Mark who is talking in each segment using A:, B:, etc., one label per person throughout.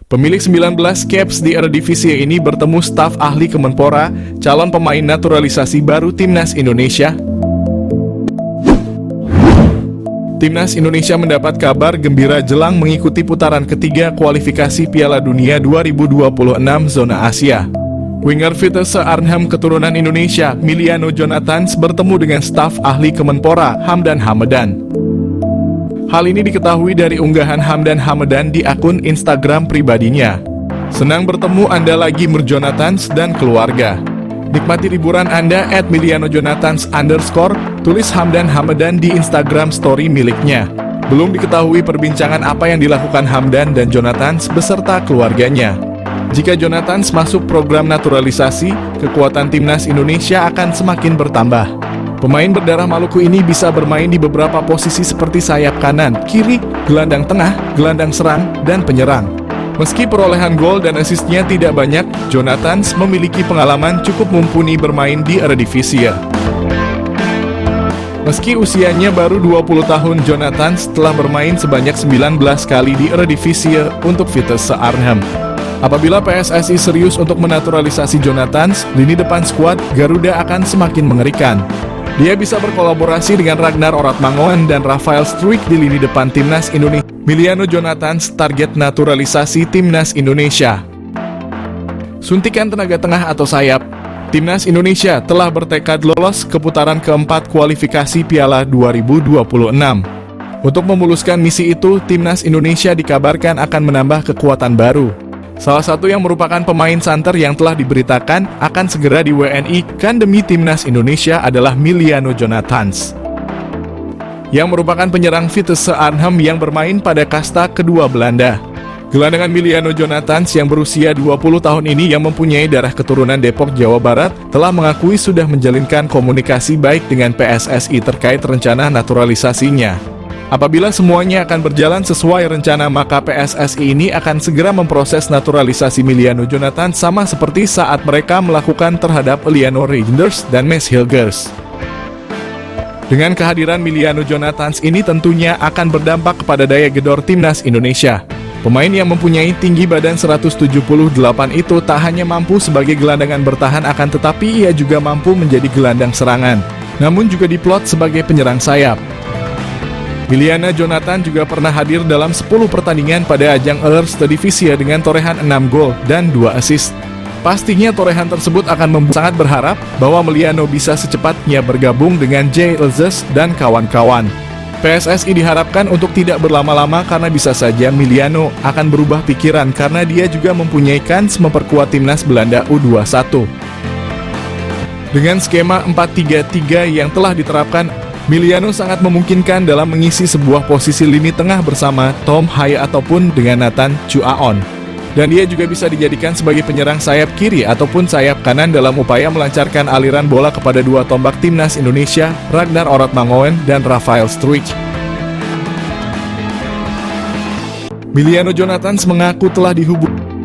A: Pemilik 19 caps di Eredivisie ini bertemu staf ahli Kemenpora, calon pemain naturalisasi baru Timnas Indonesia. Timnas Indonesia mendapat kabar gembira jelang mengikuti putaran ketiga kualifikasi Piala Dunia 2026 zona Asia. Winger Vitesse Arnhem keturunan Indonesia, Miliano Jonathans bertemu dengan staf ahli Kemenpora, Hamdan Hamedan. Hal ini diketahui dari unggahan Hamdan Hamedan di akun Instagram pribadinya. Senang bertemu Anda lagi Jonathans dan keluarga. Nikmati liburan Anda @milianojonathans_, tulis Hamdan Hamedan di Instagram story miliknya. Belum diketahui perbincangan apa yang dilakukan Hamdan dan Jonathans beserta keluarganya. Jika Jonathans masuk program naturalisasi, kekuatan Timnas Indonesia akan semakin bertambah. Pemain berdarah Maluku ini bisa bermain di beberapa posisi seperti sayap kanan, kiri, gelandang tengah, gelandang serang, dan penyerang. Meski perolehan gol dan asisnya tidak banyak, Jonathans memiliki pengalaman cukup mumpuni bermain di Eredivisie. Meski usianya baru 20 tahun, Jonathans telah bermain sebanyak 19 kali di Eredivisie untuk Vitesse Arnhem. Apabila PSSI serius untuk menaturalisasi Jonathans, lini depan skuad Garuda akan semakin mengerikan. Dia bisa berkolaborasi dengan Ragnar Oratmangoen dan Rafael Struijk di lini depan Timnas Indonesia. Miliano Jonathans target naturalisasi Timnas Indonesia. Suntikan tenaga tengah atau sayap. Timnas Indonesia telah bertekad lolos ke putaran keempat kualifikasi Piala 2026. Untuk memuluskan misi itu, Timnas Indonesia dikabarkan akan menambah kekuatan baru. Salah satu yang merupakan pemain santer yang telah diberitakan akan segera di WNI-kan demi Timnas Indonesia adalah Miliano Jonathans, yang merupakan penyerang Vitesse Arnhem yang bermain pada kasta kedua Belanda. Gelandangan Miliano Jonathans yang berusia 20 tahun ini yang mempunyai darah keturunan Depok, Jawa Barat, telah mengakui sudah menjalinkan komunikasi baik dengan PSSI terkait rencana naturalisasinya. Apabila semuanya akan berjalan sesuai rencana, maka PSSI ini akan segera memproses naturalisasi Miliano Jonathans sama seperti saat mereka melakukan terhadap Eleanor Reijnders dan Mads Hilgers. Dengan kehadiran Miliano Jonathans ini tentunya akan berdampak kepada daya gedor Timnas Indonesia. Pemain yang mempunyai tinggi badan 178 itu tak hanya mampu sebagai gelandangan bertahan, akan tetapi ia juga mampu menjadi gelandang serangan, namun juga diplot sebagai penyerang sayap. Miliano Jonathans juga pernah hadir dalam 10 pertandingan pada ajang Eredivisie dengan torehan 6 gol dan 2 assist. Pastinya torehan tersebut akan sangat berharap bahwa Miliano bisa secepatnya bergabung dengan J. Elzes dan kawan-kawan. PSSI diharapkan untuk tidak berlama-lama karena bisa saja Miliano akan berubah pikiran karena dia juga mempunyai kans memperkuat timnas Belanda U21. Dengan skema 4-3-3 yang telah diterapkan, Miliano sangat memungkinkan dalam mengisi sebuah posisi lini tengah bersama Tom Haya ataupun dengan Nathan Chuaon. Dan dia juga bisa dijadikan sebagai penyerang sayap kiri ataupun sayap kanan dalam upaya melancarkan aliran bola kepada dua tombak Timnas Indonesia, Ragnar Oratmangoen dan Rafael Struijk. Miliano Jonathans mengaku telah dihubungi.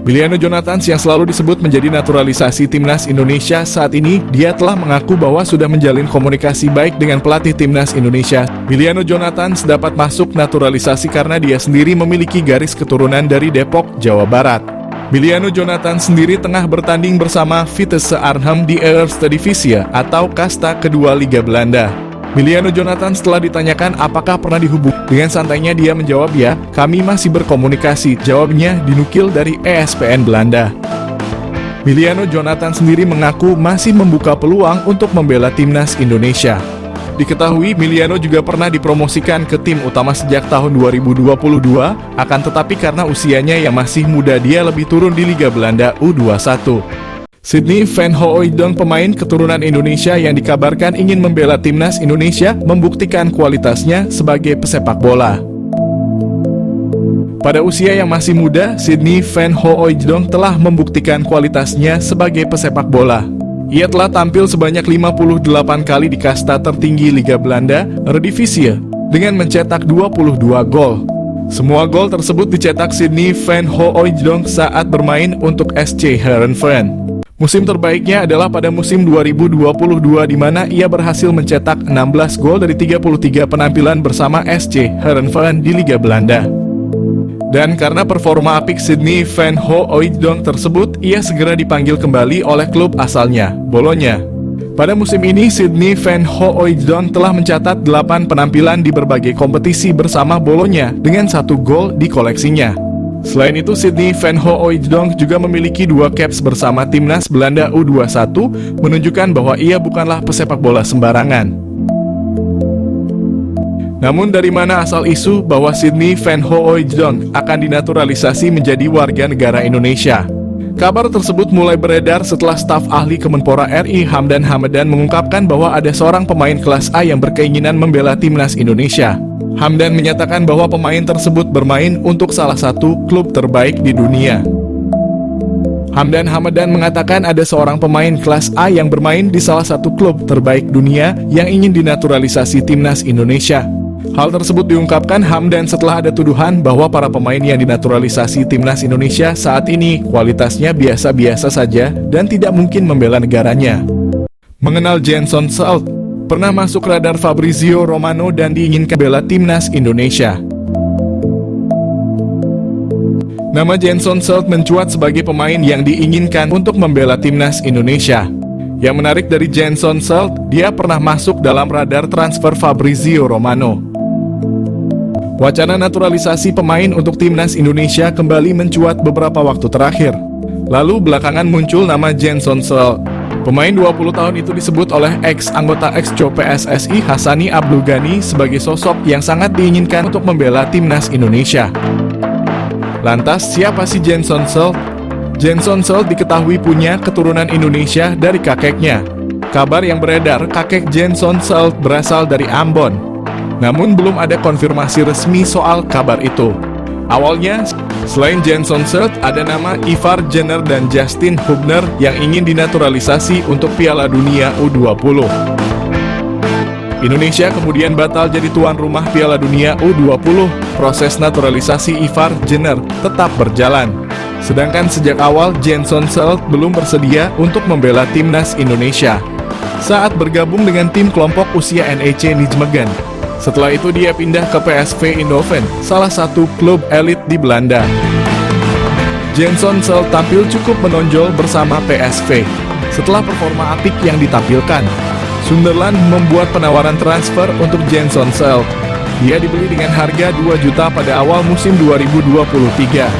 A: Miliano Jonathans yang selalu disebut menjadi naturalisasi Timnas Indonesia, saat ini dia telah mengaku bahwa sudah menjalin komunikasi baik dengan pelatih Timnas Indonesia. Miliano Jonathans dapat masuk naturalisasi karena dia sendiri memiliki garis keturunan dari Depok, Jawa Barat. Miliano Jonathans sendiri tengah bertanding bersama Vitesse Arnhem di Eredivisie atau kasta kedua Liga Belanda. Miliano Jonathans setelah ditanyakan apakah pernah dihubungi, dengan santainya dia menjawab, "Ya, kami masih berkomunikasi." Jawabnya dinukil dari ESPN Belanda. Miliano Jonathans sendiri mengaku masih membuka peluang untuk membela Timnas Indonesia. Diketahui Miliano juga pernah dipromosikan ke tim utama sejak tahun 2022, akan tetapi karena usianya yang masih muda dia lebih turun di Liga Belanda U21. Sydney Van Hooijdonk, pemain keturunan Indonesia yang dikabarkan ingin membela Timnas Indonesia, membuktikan kualitasnya sebagai pesepak bola. Pada usia yang masih muda, Sydney Van Hooijdonk telah membuktikan kualitasnya sebagai pesepak bola. Ia telah tampil sebanyak 58 kali di kasta tertinggi Liga Belanda, Eredivisie, dengan mencetak 22 gol. Semua gol tersebut dicetak Sydney Van Hooijdonk saat bermain untuk SC Heerenveen. Musim terbaiknya adalah pada musim 2022 di mana ia berhasil mencetak 16 gol dari 33 penampilan bersama SC Heerenveen di Liga Belanda. Dan karena performa apik Sydney Van Hooijdonk tersebut, ia segera dipanggil kembali oleh klub asalnya, Bologna. Pada musim ini, Sydney Van Hooijdonk telah mencatat 8 penampilan di berbagai kompetisi bersama Bologna dengan 1 gol di koleksinya. Selain itu, Sydney Van Hooijdonk juga memiliki 2 caps bersama timnas Belanda U21, menunjukkan bahwa ia bukanlah pesepak bola sembarangan. Namun dari mana asal isu bahwa Sydney Van Hooijdonk akan dinaturalisasi menjadi warga negara Indonesia? Kabar tersebut mulai beredar setelah staf ahli Kemenpora RI Hamdan Hamadan mengungkapkan bahwa ada seorang pemain kelas A yang berkeinginan membela timnas Indonesia. Hamdan menyatakan bahwa pemain tersebut bermain untuk salah satu klub terbaik di dunia. Hamdan Hamadan mengatakan ada seorang pemain kelas A yang bermain di salah satu klub terbaik dunia yang ingin dinaturalisasi timnas Indonesia. Hal tersebut diungkapkan Hamdan setelah ada tuduhan bahwa para pemain yang dinaturalisasi timnas Indonesia saat ini kualitasnya biasa-biasa saja dan tidak mungkin membela negaranya. Mengenal Jenson Salt, pernah masuk radar Fabrizio Romano dan diinginkan bela timnas Indonesia. Nama Jenson Salt mencuat sebagai pemain yang diinginkan untuk membela timnas Indonesia. Yang menarik dari Jenson Salt, dia pernah masuk dalam radar transfer Fabrizio Romano. Wacana naturalisasi pemain untuk timnas Indonesia kembali mencuat beberapa waktu terakhir. Lalu belakangan muncul nama Jenson Salt. Pemain 20 tahun itu disebut oleh ex-anggota ex-co PSSI Hassani Abdul Ghani sebagai sosok yang sangat diinginkan untuk membela timnas Indonesia. Lantas, siapa sih Jenson Salt? Jenson Salt diketahui punya keturunan Indonesia dari kakeknya. Kabar yang beredar, kakek Jenson Salt berasal dari Ambon. Namun belum ada konfirmasi resmi soal kabar itu. Awalnya, selain Jenson Salt, ada nama Ivar Jenner dan Justin Hubner yang ingin dinaturalisasi untuk Piala Dunia U20. Indonesia kemudian batal jadi tuan rumah Piala Dunia U20. Proses naturalisasi Ivar Jenner tetap berjalan. Sedangkan sejak awal Jenson Salt belum bersedia untuk membela timnas Indonesia saat bergabung dengan tim kelompok usia NEC Nijmegen. Setelah itu dia pindah ke PSV Eindhoven, salah satu klub elit di Belanda. Jenson Salt tampil cukup menonjol bersama PSV. Setelah performa apik yang ditampilkan, Sunderland membuat penawaran transfer untuk Jenson Salt. Dia dibeli dengan harga 2 juta pada awal musim 2023.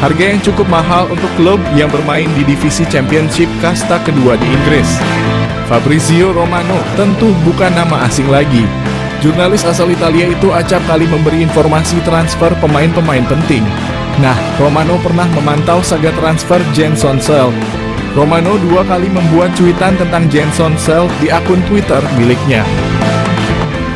A: Harga yang cukup mahal untuk klub yang bermain di divisi Championship kasta kedua di Inggris. Fabrizio Romano tentu bukan nama asing lagi. Jurnalis asal Italia itu acap kali memberi informasi transfer pemain-pemain penting. Nah, Romano pernah memantau saga transfer Jenson Salt. Romano 2 kali membuat cuitan tentang Jenson Salt di akun Twitter miliknya.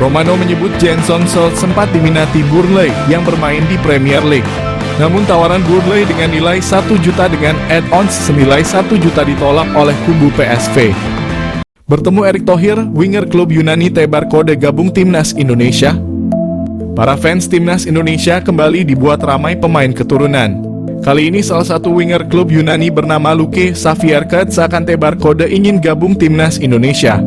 A: Romano menyebut Jenson Salt sempat diminati Burnley yang bermain di Premier League. Namun tawaran Burnley dengan nilai 1 juta dengan add-ons senilai 1 juta ditolak oleh kubu PSV. Bertemu Erick Thohir, winger klub Yunani Tebar Kode gabung timnas Indonesia. Para fans timnas Indonesia kembali dibuat ramai pemain keturunan. Kali ini salah satu winger klub Yunani bernama Luke Savierket seakan Tebar Kode ingin gabung timnas Indonesia.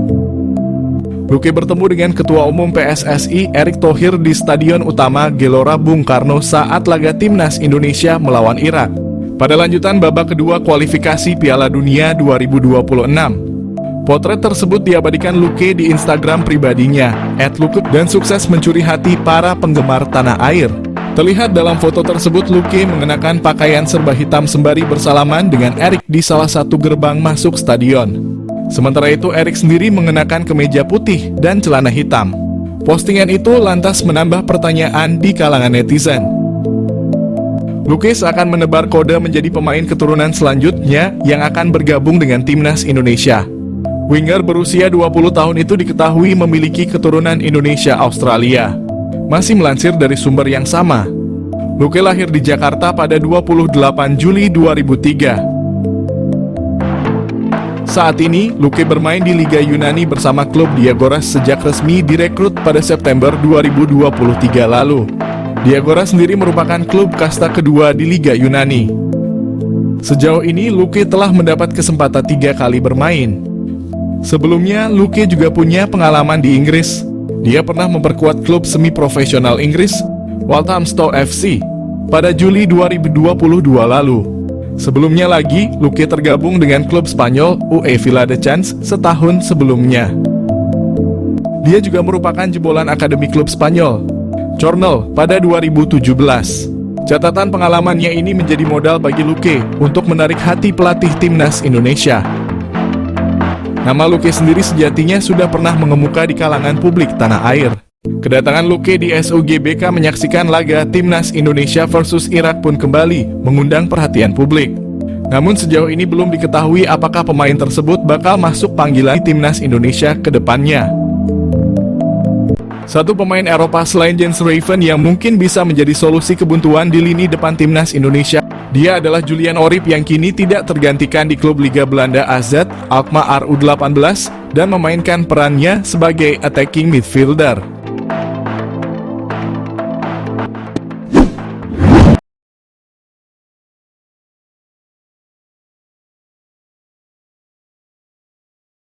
A: Luke bertemu dengan Ketua Umum PSSI Erick Thohir di Stadion Utama Gelora Bung Karno saat laga timnas Indonesia melawan Irak. Pada lanjutan babak kedua kualifikasi Piala Dunia 2026. Potret tersebut diabadikan Luke di Instagram pribadinya, @luke, dan sukses mencuri hati para penggemar tanah air. Terlihat dalam foto tersebut Luke mengenakan pakaian serba hitam sembari bersalaman dengan Erick di salah satu gerbang masuk stadion. Sementara itu Erick sendiri mengenakan kemeja putih dan celana hitam. Postingan itu lantas menambah pertanyaan di kalangan netizen. Luke akan menebar kode menjadi pemain keturunan selanjutnya yang akan bergabung dengan timnas Indonesia. Winger berusia 20 tahun itu diketahui memiliki keturunan Indonesia-Australia. Masih melansir dari sumber yang sama, Luke lahir di Jakarta pada 28 Juli 2003. Saat ini, Luke bermain di Liga Yunani bersama klub Diagoras sejak resmi direkrut pada September 2023 lalu. Diagoras sendiri merupakan klub kasta kedua di Liga Yunani. Sejauh ini, Luke telah mendapat kesempatan 3 kali bermain. Sebelumnya, Luke juga punya pengalaman di Inggris. Dia pernah memperkuat klub semi-profesional Inggris, Walthamstow FC. pada Juli 2022 lalu. Sebelumnya lagi, Luque tergabung dengan klub Spanyol UE Viladecans setahun sebelumnya. Dia juga merupakan jebolan akademi klub Spanyol, Cornell, pada 2017. Catatan pengalamannya ini menjadi modal bagi Luque untuk menarik hati pelatih timnas Indonesia. Nama Luque sendiri sejatinya sudah pernah mengemuka di kalangan publik tanah air. Kedatangan Luque di SUGBK menyaksikan laga timnas Indonesia versus Irak pun kembali mengundang perhatian publik. Namun sejauh ini belum diketahui apakah pemain tersebut bakal masuk panggilan timnas Indonesia ke depannya. Satu pemain Eropa selain Jens Raven yang mungkin bisa menjadi solusi kebuntuan di lini depan timnas Indonesia, dia adalah Julian Orip yang kini tidak tergantikan di klub Liga Belanda AZ Alkmaar U18 dan memainkan perannya sebagai attacking midfielder.